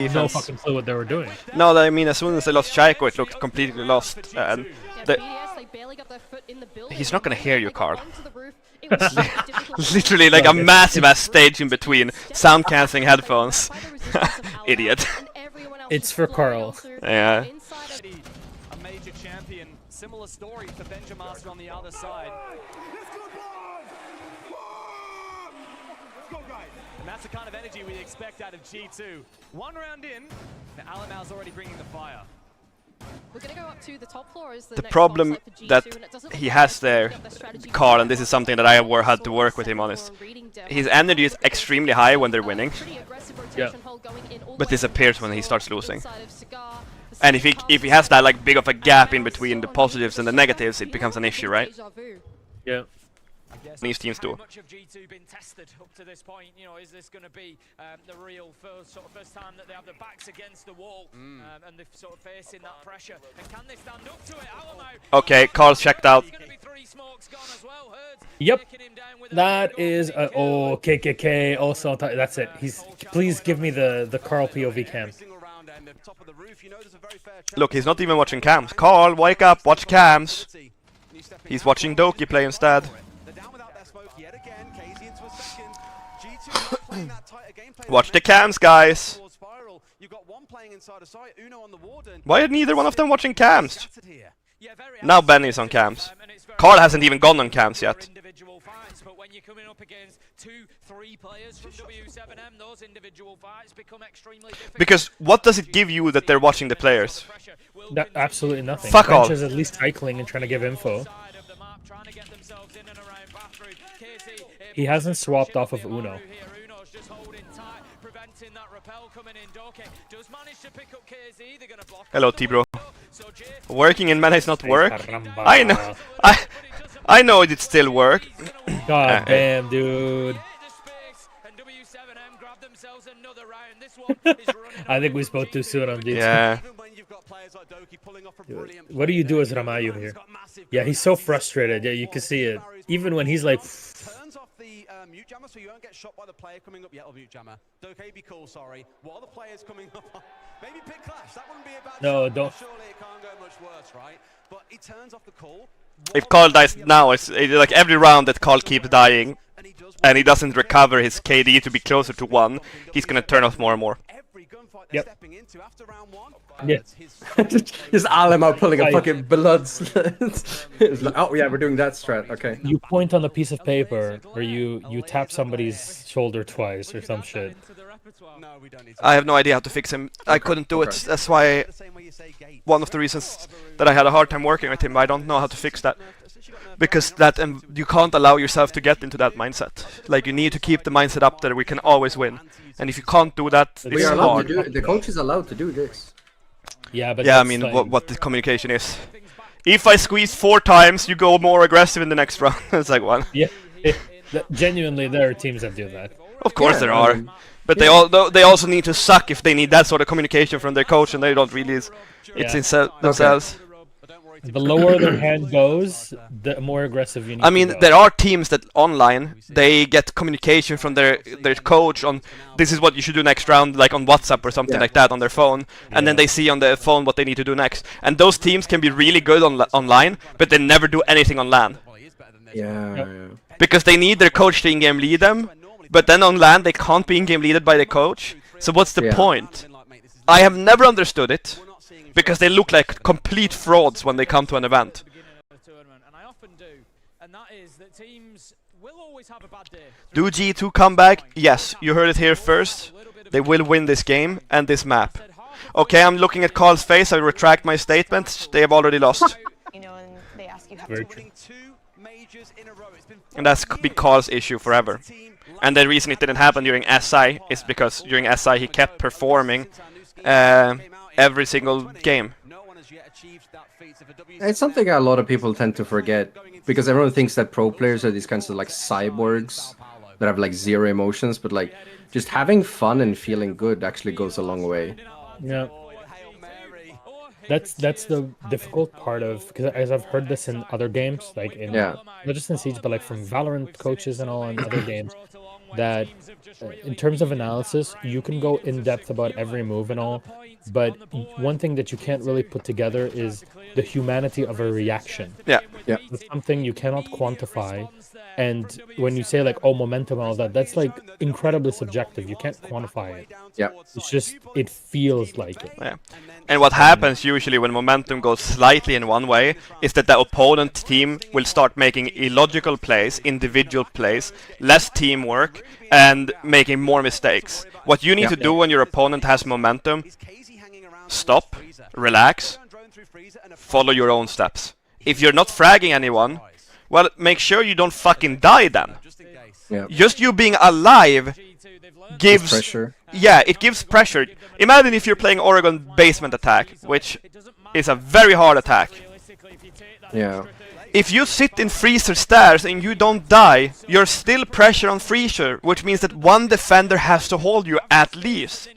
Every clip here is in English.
No fucking clue what they were doing. No, I mean, as soon as they lost Chaiko, it looked completely lost. And he's not gonna hear you, Carl. Literally like a massive ass stage in between, sound cancelling headphones. Idiot. It's for Carl. Yeah. A major champion. Similar story for Benjamaster on the other side. And that's the kind of energy we expect out of G2. One round in, Alem4o's already bringing the fire. We're gonna go up to the top floor. The problem that he has there, Carl, and this is something that I have had to work with him on, is his energy is extremely high when they're winning, yeah, but disappears when he starts losing. And if he has that like big of a gap in between the positives and the negatives, it becomes an issue, right? Yeah. These teams do. How much of G2 been tested up to this point? You know, is this going to be the real first time that they have their backs against the wall and they're sort of facing that pressure? And can they stand up to it? Okay, Carl's checked out. Yep. That is oh KKK also. That's it. Please give me the Carl POV cam. Look, he's not even watching cams. Carl, wake up, watch cams. He's watching Doki play instead. Watch the cams, guys. Why are neither one of them watching cams? Now Benny's on cams. Carl hasn't even gone on cams yet. Because what does it give you that they're watching the players? Absolutely nothing. Fuck all. Bench is at least cycling and trying to give info. He hasn't swapped off of Uno. Hello, T-bro. Working in mana is not work. I know. I know it still work. God damn, dude. I think we spoke too soon on these. Yeah. What do you do as Ramayu here? Yeah, he's so frustrated. Yeah, you can see it. Even when he's like... Turns off the mute jammer so you won't get shot by the player coming up yet. Or mute jammer. Okay, be cool, sorry. What are the players coming up? Maybe pick Clash. That wouldn't be a bad No, shot. don't. Surely it can't go much worse, right? But he turns off the call. If Carl dies now, it's like every round that Carl keeps dying, and he doesn't recover his KD to be closer to 1, he's gonna turn off more and more. Yep. Yeah. Just Alem4o pulling a fucking blood it's like, oh yeah, we're doing that strat, okay. You point on a piece of paper, or you tap somebody's shoulder twice, or some shit. I have no idea how to fix him. I couldn't do it. That's why one of the reasons that I had a hard time working with him. I don't know how to fix that. Because you can't allow yourself to get into that mindset. Like, you need to keep the mindset up that we can always win. And if you can't do that, we it's are allowed hard. to do it. The coach is allowed to do this. Yeah, but yeah, I mean, like... what the communication is. If I squeeze 4 times, you go more aggressive in the next round. It's like, one. Yeah, genuinely, there are teams that do that. Of course there are. But they also need to suck if they need that sort of communication from their coach, and they don't really. It's in themselves. The lower their hand goes, the more aggressive you need I mean, to go. there are teams that online, they get communication from their coach on this is what you should do next round, like on WhatsApp or something like that on their phone, and then they see on their phone what they need to do next. And those teams can be really good online, but they never do anything on LAN. Yeah. Because they need their coach to in-game lead them, but then on LAN they can't be in-game leaded by the coach. So what's the point? I have never understood it. Because they look like complete frauds when they come to an event. Do G2 come back? Yes, you heard it here first. They will win this game and this map. Okay, I'm looking at Carl's face. I retract my statement. They have already lost. And that's been Carl's issue forever. And the reason it didn't happen during SI is because during SI he kept performing every single game. It's something a lot of people tend to forget, because everyone thinks that pro players are these kinds of like cyborgs that have like zero emotions, but like just having fun and feeling good actually goes a long way. Yeah. That's the difficult part of, because as I've heard this in other games, like in not just in Siege, but like from Valorant coaches and all in other games, that in terms of analysis, you can go in depth about every move and all, but one thing that you can't really put together is the humanity of a reaction. Yeah. It's something you cannot quantify. And when you say like, oh, momentum and all that, that's like incredibly subjective. You can't quantify it. Yeah. It's just, it feels like it. Yeah. And what happens usually when momentum goes slightly in one way is that the opponent team will start making illogical plays, individual plays, less teamwork, and making more mistakes. What you need to do when your opponent has momentum, stop, relax, follow your own steps. If you're not fragging anyone, well, make sure you don't fucking die then. Yeah. Just you being alive gives pressure. Yeah, it gives pressure. Imagine if you're playing Oregon basement attack, which is a very hard attack. Yeah. If you sit in freezer stairs and you don't die, you're still pressure on freezer, which means that one defender has to hold you at least.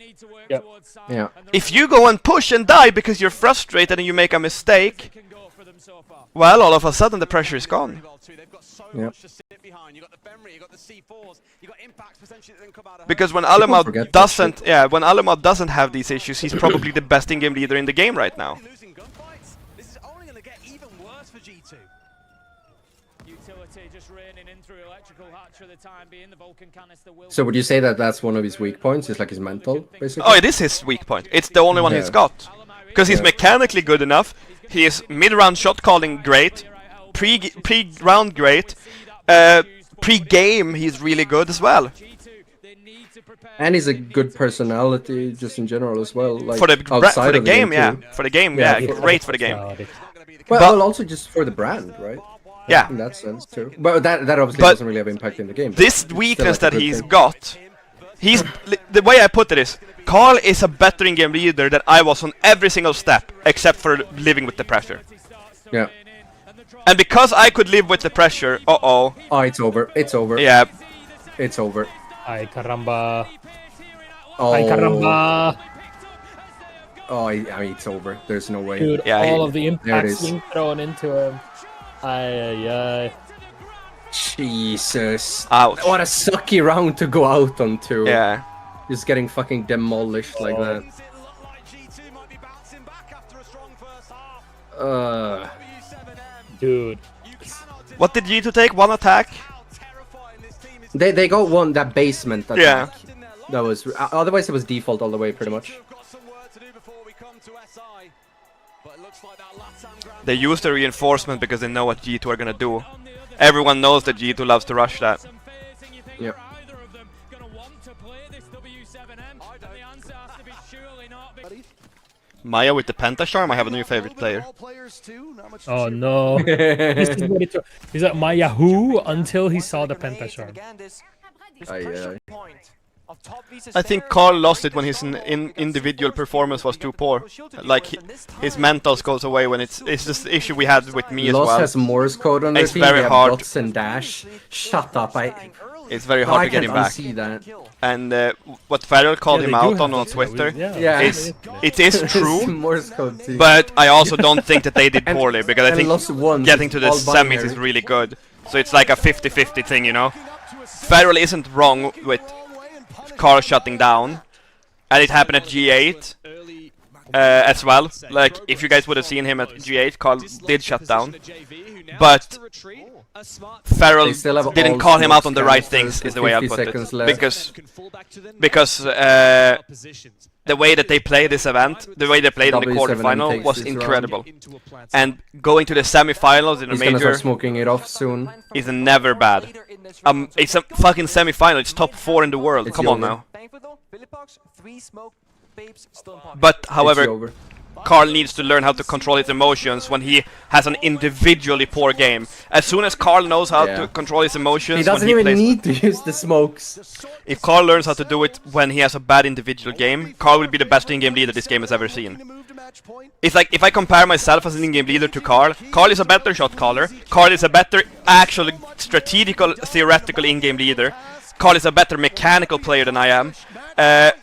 Yep. Yeah. If you go and push and die because you're frustrated and you make a mistake, well, all of a sudden the pressure is gone. Yep. Because when forget Alem4o that doesn't, when Alem4o doesn't have these issues, he's probably the best in-game leader in the game right now. This is only going to get even worse for G2. Utility just raining in through electrical hatch for the time being. The Vulcan canister will. So would you say that that's one of his weak points? Is like his mental, basically? Oh, it is his weak point. It's the only one he's got. Because he's mechanically good enough. He is mid-round shot calling great. Pre-round great. Pre-game he's really good as well. And he's a good personality, just in general as well. Like For the outside of game, too. yeah. For the game, yeah. Great for the game. Well, also just for the brand, right? Yeah. In that sense too. But that obviously But doesn't really have impact in the game. This It's weakness still, like, that a good he's thing. got, the way I put it is, Carl is a better in-game leader than I was on every single step, except for living with the pressure. Yeah. And because I could live with the pressure, Oh, it's over. It's over. yeah, It's over. Ay, caramba. Oh. Ay, caramba. Oh, I mean, it's over. There's no way. Dude, Yeah, all he- of the There it impacts is. being thrown into him. Ay, ay, ay. Jesus. ouch. What a sucky round to go out on too. Yeah. Just getting fucking demolished like that. Dude. What did G2 take? One attack? They got one that basement attack. Yeah. That was otherwise it was default all the way pretty much. They use the reinforcement because they know what G2 are gonna do. Everyone knows that G2 loves to rush that. Yep. Maya with the Pentasharm, I have a new favorite player. Oh no. This is what he took. He's like my Yahoo until he saw the Pentasharm. I think Carl lost it when his individual performance was too poor. Like his mentals goes away when it's this issue we had with me as Lost well. has Morse code on their It's team. very They have hard. dots and dash. Shut up! It's very hard I to get can't him back. unsee that. And what Farrell called Yeah, him they do out on have Twitter Yeah. it is true, Morse code team. but I also don't think that they did poorly because I and think lost once, getting to the all semis binary. is really good. So it's like a 50-50 thing, you know. Farrell isn't wrong with Carl shutting down, and it happened at G8 as well. Like if you guys would have seen him at G8, Carl did shut down, but Farrell They still have didn't all call him out smoke on the right canisters things, with is the way I 50 put it. seconds left. Because the way that they play this event, the way they played in the W7M quarterfinal takes was this round. incredible. And going to the semifinals in a He's gonna major start smoking it off soon. is never bad. It's a fucking semifinal. It's top 4 in the world. It's Come on over. now. But It's however, over. Carl needs to learn how to control his emotions when he has an individually poor game. As soon as Carl knows how to control his emotions, He doesn't when even plays, need to use the smokes. if Carl learns how to do it when he has a bad individual game, Carl will be the best in-game leader this game has ever seen. It's like if I compare myself as an in-game leader to Carl, Carl is a better shot caller, Carl is a better actual strategical, theoretical in-game leader, Carl is a better mechanical player than I am,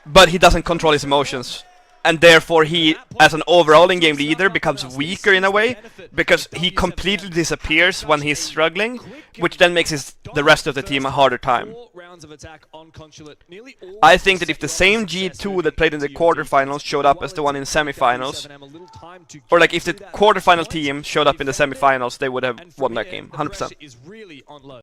but he doesn't control his emotions. and therefore he, as an overall in-game leader, becomes weaker in a way, because he completely disappears when he's struggling, which then makes the rest of the team a harder time. I think that if the same G2 that played in the quarterfinals showed up as the one in semifinals, or like if the quarterfinal team showed up in the semifinals, they would have won that game, 100%.